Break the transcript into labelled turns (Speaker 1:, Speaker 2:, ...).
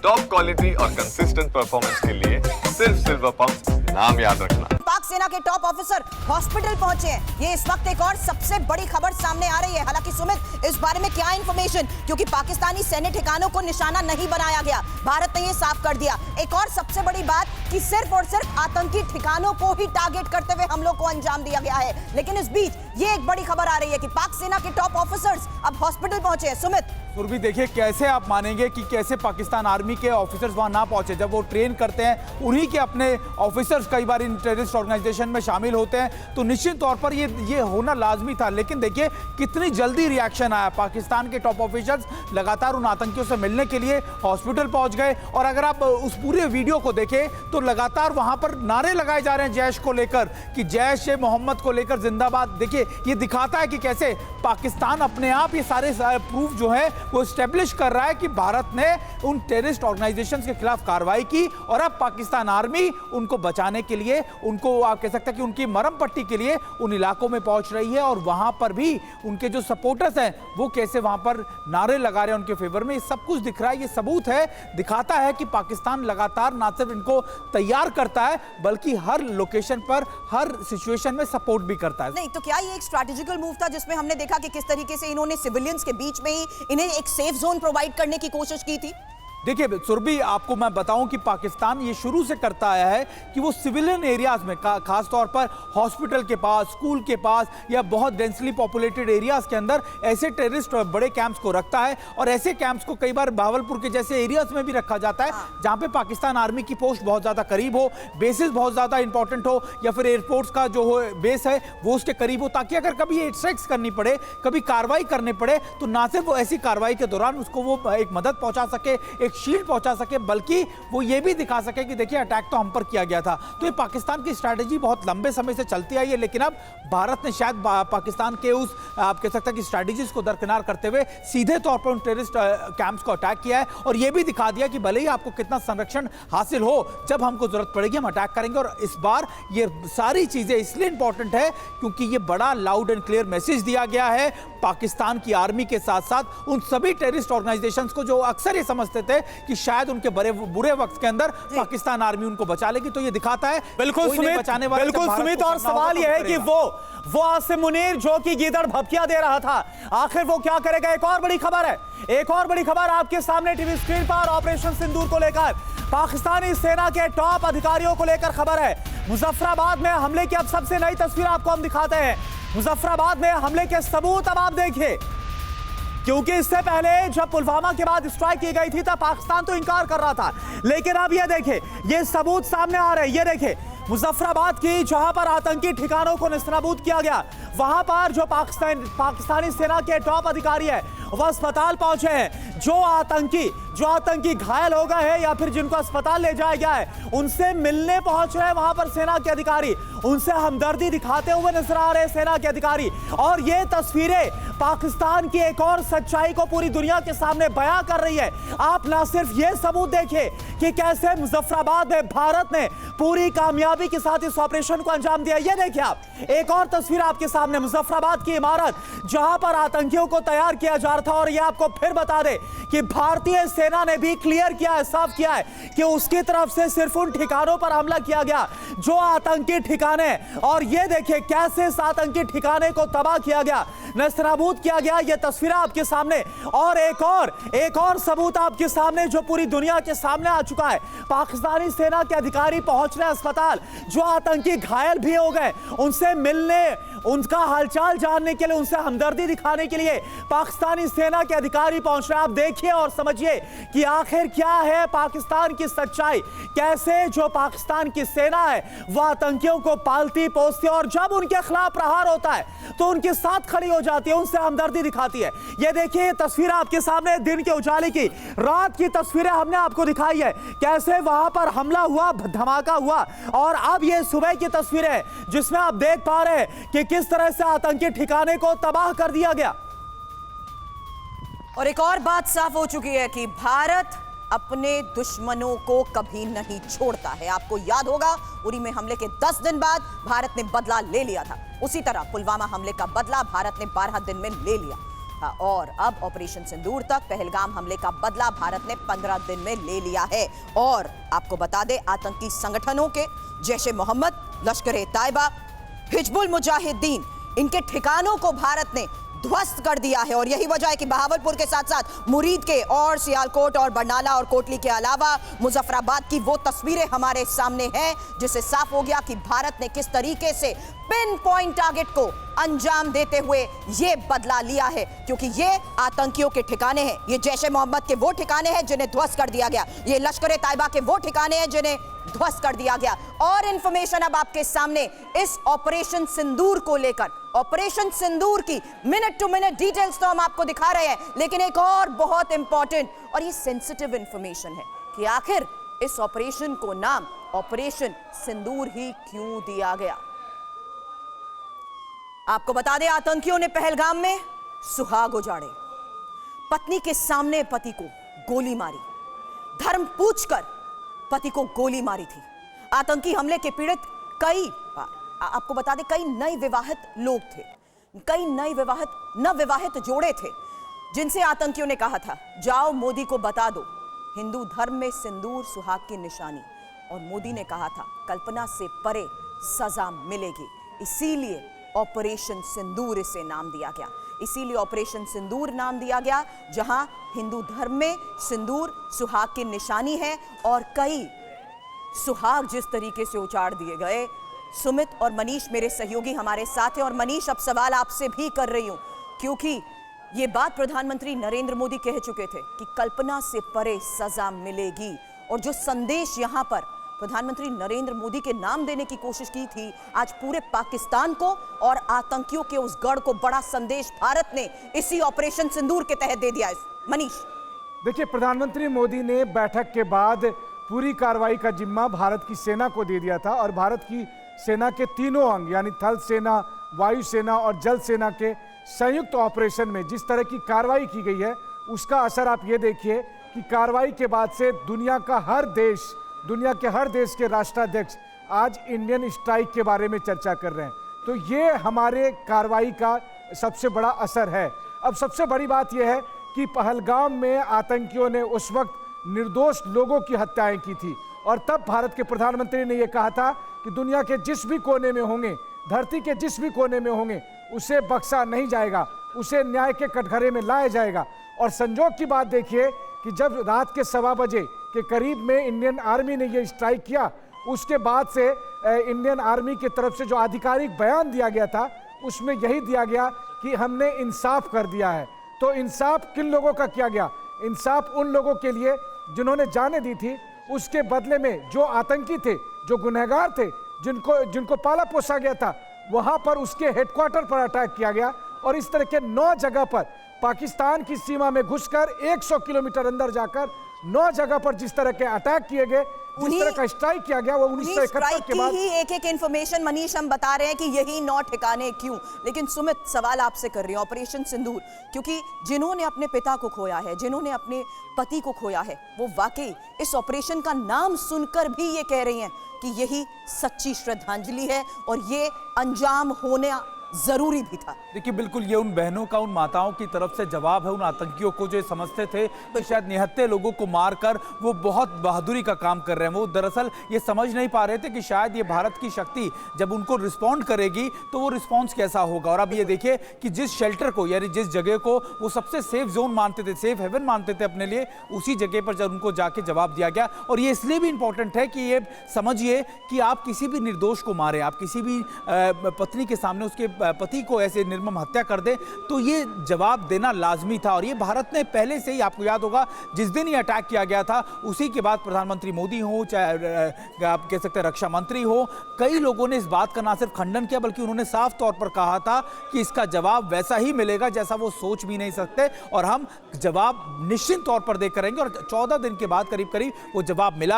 Speaker 1: Top quality और consistent performance के लिए सिर्फ सिल्वर पंप नाम याद रखना।
Speaker 2: पाक सेना के टॉप ऑफिसर हॉस्पिटल पहुंचे हैं। ये इस वक्त एक और सबसे बड़ी खबर सामने आ रही है। हालांकि सुमित, इस बारे में क्या इंफॉर्मेशन, क्योंकि पाकिस्तानी सैन्य ठिकानों को निशाना नहीं बनाया गया, भारत ने ये साफ कर दिया। एक और सबसे बड़ी बात कि सिर्फ और सिर्फ आतंकी ठिकानों को ही टारगेट करते हुए हमलों को अंजाम दिया गया है। लेकिन इस बीच ये एक बड़ी खबर आ रही है कि पाक सेना के टॉप ऑफिसर्स अब हॉस्पिटल पहुंचे हैं। सुमित,
Speaker 3: सुरभि, देखिए कैसे आप मानेंगे कि कैसे पाकिस्तान आर्मी के ऑफिसर्स वहां ना पहुंचे। जब वो ट्रेन करते हैं, उन्हीं के अपने ऑफिसर्स कई बार इन टेररिस्ट ऑर्गेनाइजेशन में शामिल होते हैं, तो निश्चित तौर पर ये होना लाजमी था। लेकिन देखिए कितनी जल्दी रिएक्शन आया। पाकिस्तान के टॉप ऑफिसर्स लगातार उन आतंकियों से मिलने के लिए हॉस्पिटल पहुंच गए। और अगर आप उस पूरे वीडियो को देखें तो लगातार वहां पर नारे लगाए जा रहे हैं जैश को लेकर, कि जैश ए मोहम्मद को लेकर जिंदाबाद। देखिए ये दिखाता है कि कैसे पाकिस्तान अपने आप ये सारे प्रूफ जो है वो स्टैब्लिश कर रहा है कि भारत ने उन टेररिस्ट ऑर्गेनाइजेशंस के खिलाफ कार्रवाई की। और अब पाकिस्तान आर्मी उनको बचाने के लिए, उनको आप कह सकते हैं कि उनकी मरहम पट्टी के लिए उन इलाकों में पहुंच रही है। और वहां पर भी उनके जो सपोर्टर्स हैं वो कैसे वहां पर नारे लगा रहे हैं उनके फेवर में। ये सब कुछ दिख रहा है, ये सबूत है, दिखाता है कि पाकिस्तान लगातार ना सिर्फ इनको तैयार करता है बल्कि हर लोकेशन पर, हर सिचुएशन में सपोर्ट भी करता है।
Speaker 2: नहीं तो क्या ये एक स्ट्रैटेजिकल मूव था जिसमें हमने देखा कि किस तरीके से इन्होंने सिविलियंस के बीच में ही इन्हें एक सेफ जोन प्रोवाइड करने की कोशिश की थी?
Speaker 3: देखिए सुरभि, आपको मैं बताऊं कि पाकिस्तान ये शुरू से करता आया है कि वो सिविलियन एरियाज में, खास तौर पर हॉस्पिटल के पास, स्कूल के पास या बहुत डेंसली पॉपुलेटेड एरियाज के अंदर ऐसे टेररिस्ट बड़े कैंप्स को रखता है। और ऐसे कैंप्स को कई बार भावलपुर के जैसे एरियाज में भी रखा जाता है जहां पे पाकिस्तान आर्मी की पोस्ट बहुत ज्यादा करीब हो, बेसिस बहुत ज्यादा इंपॉर्टेंट हो, या फिर एयरपोर्ट्स का जो हो बेस है वो उसके करीब हो, ताकि अगर कभी ये स्ट्राइक्स करनी पड़े, कभी कार्रवाई करने पड़े, तो ना सिर्फ वो ऐसी कार्रवाई के दौरान उसको वो एक मदद पहुंचा सके, एक शील्ड पहुंचा सके, बल्कि वो ये भी दिखा सके कि देखिए अटैक तो हम पर किया गया था। तो ये पाकिस्तान की स्ट्रैटेजी बहुत लंबे समय से चलती आई है। लेकिन अब भारत ने शायद पाकिस्तान के उस, आप कह सकते हैं कि स्ट्रैटेजीज को दरकिनार करते हुए सीधे तौर पर उन टेररिस्ट कैंप्स को अटैक किया है। और ये भी दिखा दिया कि भले ही आपको कितना संरक्षण हासिल हो, जब हमको जरूरत पड़ेगी हम अटैक करेंगे। और इस बार ये सारी चीजें इसलिए इंपॉर्टेंट है क्योंकि ये बड़ा लाउड एंड क्लियर मैसेज दिया गया है पाकिस्तान की आर्मी के साथ साथ उन सभी टेररिस्ट ऑर्गेनाइजेशंस को जो अक्सर ये समझते थे कि शायद उनके बड़े बुरे वक्त के अंदर पाकिस्तान आर्मी उनको बचा लेगी। तो ये दिखाता है
Speaker 4: बिल्कुल सुमित, और सवाल यह है कि वो आसिम मुनीर जो कि गीदड़ भपकिया दे रहा था, आखिर वो क्या करेगा? एक और बड़ी खबर है, एक और बड़ी खबर आपके सामने टीवी स्क्रीन पर ऑपरेशन सिंदूर को लेकर पाकिस्तानी सेना के टॉप अधिकारियों को लेकर खबर है। मुजफ्फराबाद में हमले की अब सबसे नई तस्वीर आपको हम दिखाते हैं। मुजफ्फराबाद में हमले के सबूत अब आप देखिए, क्योंकि इससे पहले जब पुलवामा के बाद स्ट्राइक की गई थी तब पाकिस्तान तो इनकार कर रहा था, लेकिन अब ये देखिए ये सबूत सामने आ रहे हैं। ये देखिए मुजफ्फराबाद की जहां पर आतंकी ठिकानों को नेस्तनाबूद किया गया, वहां पर जो पाकिस्तानी सेना के टॉप अधिकारी है वह अस्पताल पहुंचे हैं। जो आतंकी घायल हो गए हैं या फिर जिनको अस्पताल ले जाया गया है उनसे मिलने पहुंच रहे हैं वहां पर सेना के अधिकारी, उनसे हमदर्दी दिखाते हुए नजर आ रहे हैं सेना के अधिकारी। और ये तस्वीरें पाकिस्तान की एक और सच्चाई को पूरी दुनिया के सामने बयां कर रही है। आप ना सिर्फ ये सबूत देखिए कि कैसे मुजफ्फराबाद में भारत ने पूरी कामयाबी के साथ इस ऑपरेशन को अंजाम दिया। ये देखिए आप, एक और तस्वीर आपके सामने, मुजफ्फराबाद की इमारत जहां पर आतंकियों को तैयार किया जा रहा था। और ये आपको फिर बता दे कि भारतीय सेना ने भी क्लियर किया है, साफ किया है कि उसकी तरफ से सिर्फ उन ठिकानों पर हमला किया गया जो आतंकी ठिकाने, और ये देखिए कैसे इस आतंकी ठिकाने को तबाह किया गया, नेस्तनाबूद किया गया। ये तस्वीरें आपके सामने, और एक और सबूत आपके सामने जो पूरी दुनिया के सामने आ चुका है। पाकिस्तानी सेना के अधिकारी पहुंच रहे अस्पताल, जो आतंकी घायल भी हो गए उनसे मिलने, उनका हालचाल जानने के लिए, उनसे हमदर्दी दिखाने के लिए पाकिस्तानी सेना के अधिकारी पहुंच रहे हैं। आप देखिए और समझिए कि आखिर क्या है पाकिस्तान की सच्चाई, कैसे जो पाकिस्तान की सेना है वह आतंकियों को पालती पोसती और जब उनके खिलाफ प्रहार होता है तो उनके साथ खड़ी हो जाती है, उनसे हमदर्दी दिखाती है। ये देखिए ये तस्वीर आपके सामने दिन के उजाले की, रात की तस्वीरें हमने आपको दिखाई है, कैसे वहां पर हमला हुआ, धमाका हुआ। और अब ये सुबह की तस्वीरें जिसमें आप देख पा रहे हैं कि किस तरह से आतंकी ठिकाने को तबाह कर दिया गया।
Speaker 2: और एक और बात साफ हो चुकी है कि भारत अपने दुश्मनों को कभी नहीं छोड़ता है। आपको याद होगा उरी में हमले के 10 दिन बाद भारत ने बदला ले लिया था, उसी तरह पुलवामा हमले का बदला भारत ने 12 दिन में ले लिया। और अब ऑपरेशन सिंदूर तक पहलगाम हमले का बदला भारत ने 15 दिन में ले लिया है। और आपको बता दें, आतंकी संगठनों के जैशे मोहम्मद, लश्कर-ए-तैयबा, हिजबुल मुजाहिदीन, इनके ठिकानों को भारत ने ध्वस्त कर दिया है। और यही वजह है कि बहावलपुर के साथ साथ मुरीद के और सियालकोट और बरनाला और कोटली के अलावा मुजफ्फराबाद की वो तस्वीरें हमारे सामने हैं, जिससे साफ हो गया कि भारत ने किस तरीके से पिन पॉइंट टारगेट को अंजाम देते हुए ये बदला लिया है। क्योंकि ये आतंकियों के ठिकाने हैं, ये जैशे मोहम्मद के वो ठिकाने हैं जिन्हें ध्वस्त कर दिया गया, ये लश्कर-ए-तैयबा के वो ठिकाने हैं जिन्हें ध्वस्त कर दिया गया। और इंफॉर्मेशन अब आपके सामने इस ऑपरेशन सिंदूर को लेकर, ऑपरेशन सिंदूर की मिनट टू मिनट डिटेल्स तो हम आपको दिखा रहे हैं, लेकिन एक और बहुत इंपॉर्टेंट और ये सेंसिटिव इंफॉर्मेशन है कि आखिर इस ऑपरेशन को नाम ऑपरेशन सिंदूर ही क्यों दिया गया। आपको बता दें, आतंकियों ने पहलगाम में सुहाग उजाड़े, पत्नी के सामने पति को गोली मारी, धर्म पूछकर पति को गोली मारी थी। आतंकी हमले के पीड़ित आपको बता दें, कई नए विवाहित लोग थे, कई नए नवविवाहित जोड़े थे, जिनसे आतंकियों ने कहा था, जाओ मोदी को बता दो हिंदू धर्म में सिंदूर सुहाग की निशानी। और मोदी ने कहा था, कल्पना से परे सजा मिलेगी। इसीलिए ऑपरेशन सिंदूर इसे नाम दिया गया, इसीलिए ऑपरेशन सिंदूर नाम दिया गया, जहां हिंदू धर्म में सिंदूर सुहाग की निशानी है। और कई सुहाग जिस तरीके से उजाड़ दिए गए। सुमित और मनीष मेरे सहयोगी हमारे साथ हैं। और मनीष, अब सवाल आपसे भी कर रही हूं, क्योंकि ये बात प्रधानमंत्री नरेंद्र मोदी कह चुके थे कि कल्पना से परे सजा मिलेगी। और जो संदेश यहां पर प्रधानमंत्री नरेंद्र मोदी के नाम देने की कोशिश की थी, आज पूरे पाकिस्तान को और आतंकियों के उस गढ़ को बड़ा संदेश भारत ने इसी ऑपरेशन सिंदूर के तहत दे दिया है। मनीष,
Speaker 5: देखिए, प्रधानमंत्री मोदी ने बैठक के बाद पूरी कार्रवाई का जिम्मा भारत की सेना को दे दिया था। और भारत की सेना के तीनों अंग यानी थल सेना, वायु सेना और जल सेना के संयुक्त ऑपरेशन में जिस तरह की कार्रवाई की गई है, उसका असर आप ये देखिए कि कार्रवाई के बाद से दुनिया के हर देश के राष्ट्राध्यक्ष आज इंडियन स्ट्राइक के बारे में चर्चा कर रहे हैं। तो ये हमारे कार्रवाई का सबसे बड़ा असर है। अब सबसे बड़ी बात यह है कि पहलगाम में आतंकियों ने उस वक्त निर्दोष लोगों की हत्याएं की थी। और तब भारत के प्रधानमंत्री ने यह कहा था कि दुनिया के जिस भी कोने में होंगे, धरती के जिस भी कोने में होंगे, उसे बख्शा नहीं जाएगा, उसे न्याय के कटघरे में लाया जाएगा। और संजोग की बात देखिए कि जब रात के 1:15 बजे के करीब में इंडियन आर्मी ने यह स्ट्राइक किया, उसके बाद से इंडियन आर्मी की तरफ से जो आधिकारिक बयान दिया गया था, उसमें यही दिया गया कि हमने इंसाफ कर दिया है। तो इंसाफ किन लोगों का किया गया? इंसाफ उन लोगों के लिए जिन्होंने जानें दी थी। उसके बदले में जो आतंकी थे, जो गुनहगार थे, जिनको पाला पोसा गया था, वहां पर उसके हेडक्वार्टर पर अटैक किया गया। और इस तरह के 9 जगह पर पाकिस्तान की सीमा में घुसकर 100 किलोमीटर अंदर जाकर 9 जगह पर जिस तरह के अटैक किए गए, जिस तरह का स्ट्राइक किया गया, वो 1971 के बाद
Speaker 2: ही एक इंफॉर्मेशन मनीष हम बता रहे हैं कि यही 9 ठिकाने क्यों। लेकिन सुमित, सवाल आपसे कर रही हूं, ऑपरेशन सिंदूर, क्योंकि जिन्होंने अपने पिता को खोया है, जिन्होंने अपने पति को खोया है, वो वाकई इस ऑपरेशन का नाम सुनकर भी ये कह रही हैं कि यही सच्ची श्रद्धांजलि है और ये अंजाम होना जरूरी भी था।
Speaker 3: देखिए, बिल्कुल ये उन बहनों का, उन माताओं की तरफ से जवाब है उन आतंकियों को जो समझते थे कि शायद निहत्थे लोगों को मारकर वो बहुत बहादुरी का काम कर रहे हैं। वो दरअसल ये समझ नहीं पा रहे थे कि शायद ये भारत की शक्ति जब उनको रिस्पॉन्ड करेगी तो वो रिस्पॉन्स कैसा होगा। और अब ये देखिए कि जिस शेल्टर को, यानी जिस जगह को वो सबसे सेफ जोन मानते थे, सेफ हेवन मानते थे अपने लिए, उसी जगह पर जब उनको जाके जवाब दिया गया। और ये इसलिए भी इंपॉर्टेंट है कि ये समझिए कि आप किसी भी निर्दोष को मारें, आप किसी भी पत्नी के सामने उसके पति को ऐसे निर्मम हत्या कर दे, तो ये जवाब देना लाजमी था। और ये भारत ने पहले से ही, आपको याद होगा, जिस दिन ये अटैक किया गया था उसी के बाद प्रधानमंत्री मोदी हो, चाहे आप कह सकते हैं रक्षा मंत्री हो, कई लोगों ने इस बात का ना सिर्फ खंडन किया बल्कि उन्होंने साफ तौर पर कहा था कि इसका जवाब वैसा ही मिलेगा जैसा वो सोच भी नहीं सकते, और हम जवाब निश्चित तौर पर देकर करेंगे। और 14 दिन के बाद करीब करीब वो जवाब मिला भी।